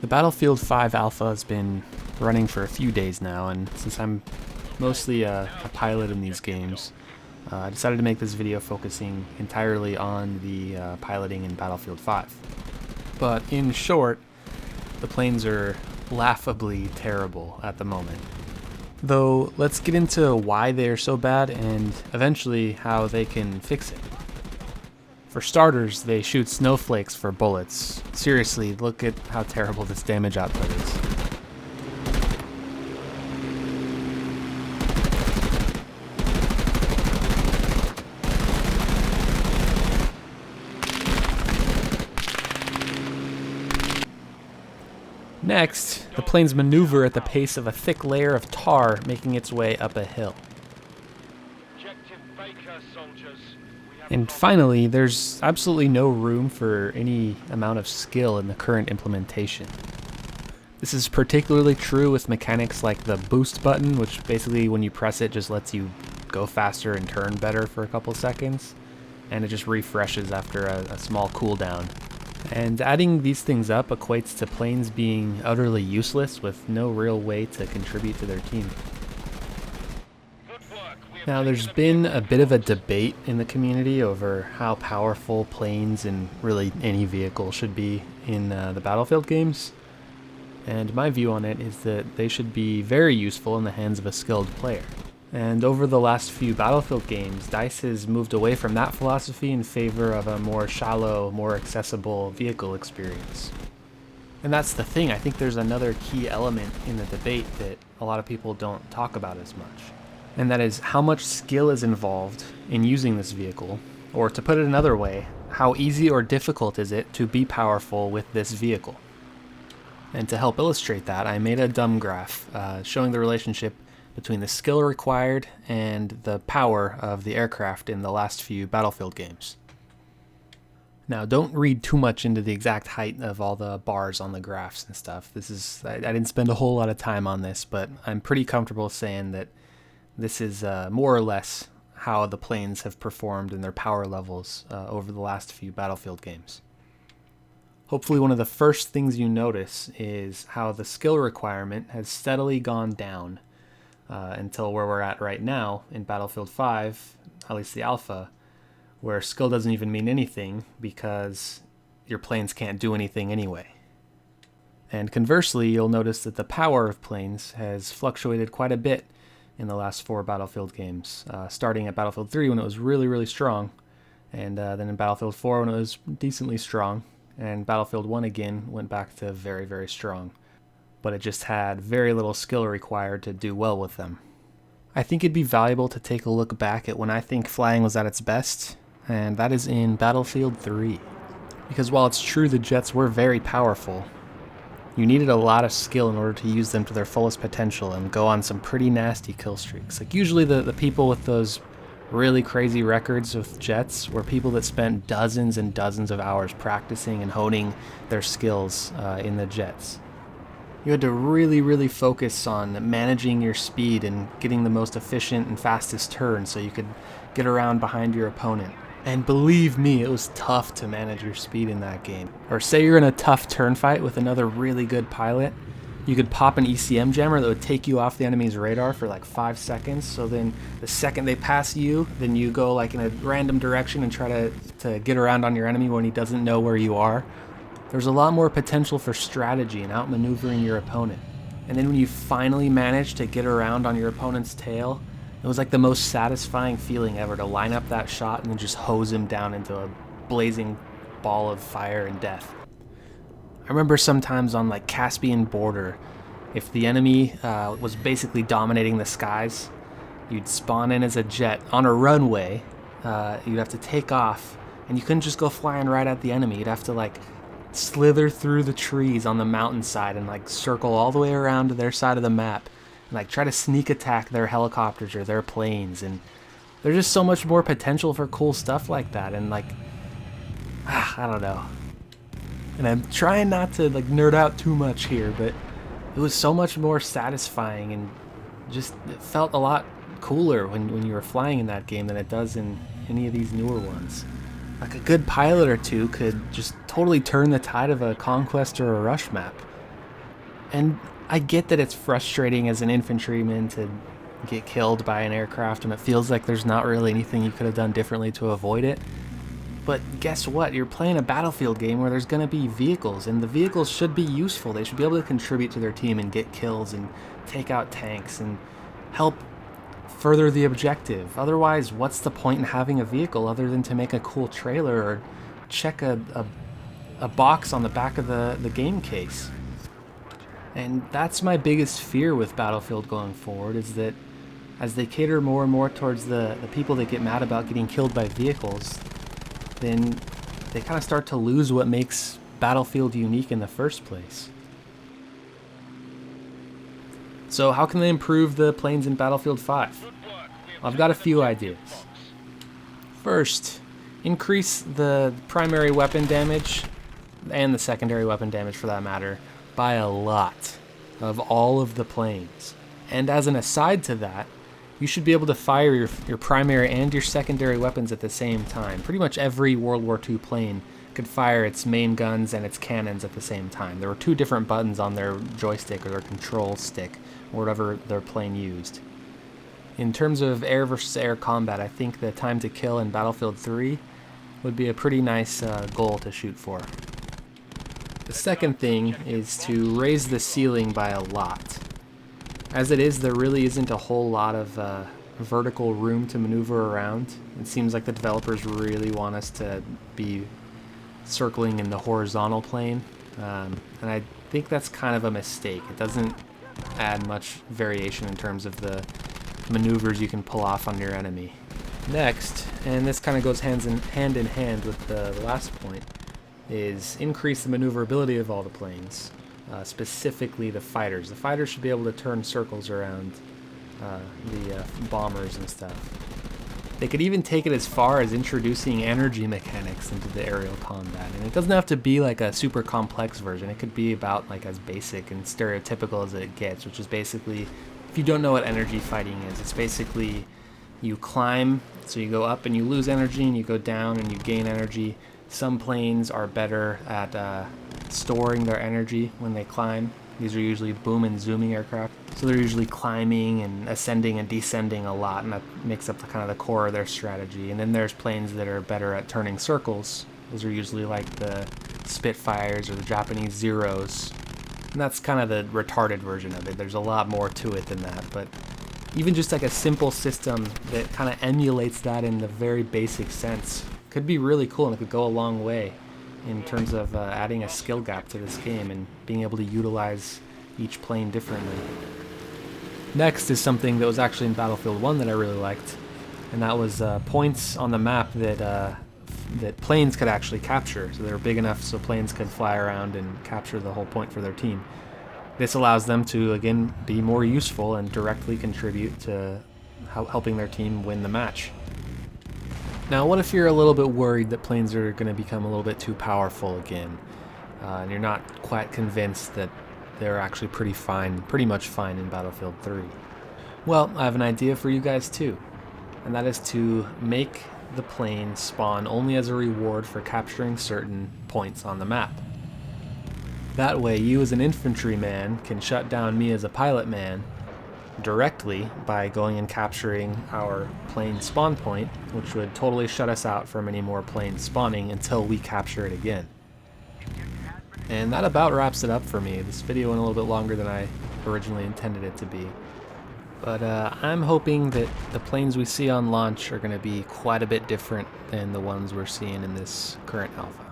The Battlefield 5 alpha has been running for a few days now, and since I'm mostly a pilot in these games, I decided to make this video focusing entirely on the piloting in Battlefield 5. But in short, the planes are laughably terrible at the moment. Though, let's get into why they're so bad and eventually how they can fix it. For starters, they shoot snowflakes for bullets. Seriously, look at how terrible this damage output is. Next, the planes maneuver at the pace of a thick layer of tar making its way up a hill. And finally, there's absolutely no room for any amount of skill in the current implementation. This is particularly true with mechanics like the boost button, which basically when you press it just lets you go faster and turn better for a couple seconds, and it just refreshes after a small cooldown. And adding these things up equates to planes being utterly useless with no real way to contribute to their team. Now, there's been a bit of a debate in the community over how powerful planes and really any vehicle should be in the Battlefield games. And my view on it is that they should be very useful in the hands of a skilled player. And over the last few Battlefield games, DICE has moved away from that philosophy in favor of a more shallow, more accessible vehicle experience. And that's the thing, I think there's another key element in the debate that a lot of people don't talk about as much. And that is how much skill is involved in using this vehicle, or to put it another way, how easy or difficult is it to be powerful with this vehicle? And to help illustrate that, I made a dumb graph showing the relationship between the skill required and the power of the aircraft in the last few Battlefield games. Now, don't read too much into the exact height of all the bars on the graphs and stuff. I didn't spend a whole lot of time on this, but I'm pretty comfortable saying that this is more or less how the planes have performed in their power levels over the last few Battlefield games. Hopefully one of the first things you notice is how the skill requirement has steadily gone down until where we're at right now in Battlefield 5, at least the alpha, where skill doesn't even mean anything because your planes can't do anything anyway. And conversely, you'll notice that the power of planes has fluctuated quite a bit in the last 4 Battlefield games, starting at Battlefield 3 when it was really, really strong, and then in Battlefield 4 when it was decently strong, and Battlefield 1 again went back to very, very strong. But it just had very little skill required to do well with them. I think it'd be valuable to take a look back at when I think flying was at its best, and that is in Battlefield 3. Because while it's true the jets were very powerful, you needed a lot of skill in order to use them to their fullest potential and go on some pretty nasty kill streaks. Like usually the people with those really crazy records with jets were people that spent dozens and dozens of hours practicing and honing their skills in the jets. You had to really, really focus on managing your speed and getting the most efficient and fastest turn so you could get around behind your opponent. And believe me, it was tough to manage your speed in that game. Or say you're in a tough turn fight with another really good pilot, you could pop an ECM jammer that would take you off the enemy's radar for like 5 seconds, so then the second they pass you, then you go like in a random direction and try to get around on your enemy when he doesn't know where you are. There's a lot more potential for strategy and outmaneuvering your opponent. And then when you finally manage to get around on your opponent's tail, it was like the most satisfying feeling ever to line up that shot and then just hose him down into a blazing ball of fire and death. I remember sometimes on like Caspian border, if the enemy was basically dominating the skies, you'd spawn in as a jet on a runway, you'd have to take off, and you couldn't just go flying right at the enemy. You'd have to like slither through the trees on the mountainside and like circle all the way around to their side of the map and like try to sneak attack their helicopters or their planes. And there's just so much more potential for cool stuff like that. And like I don't know, and I'm trying not to like nerd out too much here, but it was so much more satisfying and just it felt a lot cooler when you were flying in that game than it does in any of these newer ones. Like a good pilot or two could just totally turn the tide of a conquest or a rush map. And I get that it's frustrating as an infantryman to get killed by an aircraft and it feels like there's not really anything you could have done differently to avoid it. But guess what? You're playing a battlefield game where there's going to be vehicles, and the vehicles should be useful. They should be able to contribute to their team and get kills and take out tanks and help further the objective. Otherwise, what's the point in having a vehicle other than to make a cool trailer or check a box on the back of the game case? And that's my biggest fear with Battlefield going forward, is that as they cater more and more towards the people that get mad about getting killed by vehicles, then they kind of start to lose what makes Battlefield unique in the first place. So how can they improve the planes in Battlefield 5? Well, I've got a few ideas. First, increase the primary weapon damage, and the secondary weapon damage for that matter, by a lot of all of the planes. And as an aside to that, you should be able to fire your primary and your secondary weapons at the same time. Pretty much every World War II plane could fire its main guns and its cannons at the same time. There were 2 different buttons on their joystick or their control stick, or whatever their plane used. In terms of air versus air combat, I think the time to kill in Battlefield 3 would be a pretty nice goal to shoot for. The second thing is to raise the ceiling by a lot. As it is, there really isn't a whole lot of vertical room to maneuver around. It seems like the developers really want us to be circling in the horizontal plane, and I think that's kind of a mistake. It doesn't add much variation in terms of the maneuvers you can pull off on your enemy. Next, and this kind of goes hand in hand with the last point, is increase the maneuverability of all the planes. Specifically the fighters. The fighters should be able to turn circles around the bombers and stuff. They could even take it as far as introducing energy mechanics into the aerial combat. And it doesn't have to be like a super complex version. It could be about like as basic and stereotypical as it gets, which is basically, if you don't know what energy fighting is, it's basically you climb, so you go up and you lose energy, and you go down and you gain energy. Some planes are better at storing their energy when they climb. These are usually boom and zooming aircraft, so they're usually climbing and ascending and descending a lot, and that makes up the kind of the core of their strategy. And then there's planes that are better at turning circles. Those are usually like the Spitfires or the Japanese Zeros, and that's kind of the retarded version of it. There's a lot more to it than that, but even just like a simple system that kind of emulates that in the very basic sense could be really cool, and it could go a long way in terms of adding a skill gap to this game and being able to utilize each plane differently. Next is something that was actually in Battlefield 1 that I really liked, and that was points on the map that planes could actually capture. So they were big enough so planes could fly around and capture the whole point for their team. This allows them to, again, be more useful and directly contribute to helping their team win the match. Now, what if you're a little bit worried that planes are going to become a little bit too powerful again, and you're not quite convinced that they're actually pretty much fine in Battlefield 3? Well, I have an idea for you guys too, and that is to make the plane spawn only as a reward for capturing certain points on the map. That way, you as an infantryman can shut down me as a pilot man directly by going and capturing our plane spawn point, which would totally shut us out from any more planes spawning until we capture it again. And that about wraps it up for me. This video went a little bit longer than I originally intended it to be. But I'm hoping that the planes we see on launch are going to be quite a bit different than the ones we're seeing in this current alpha.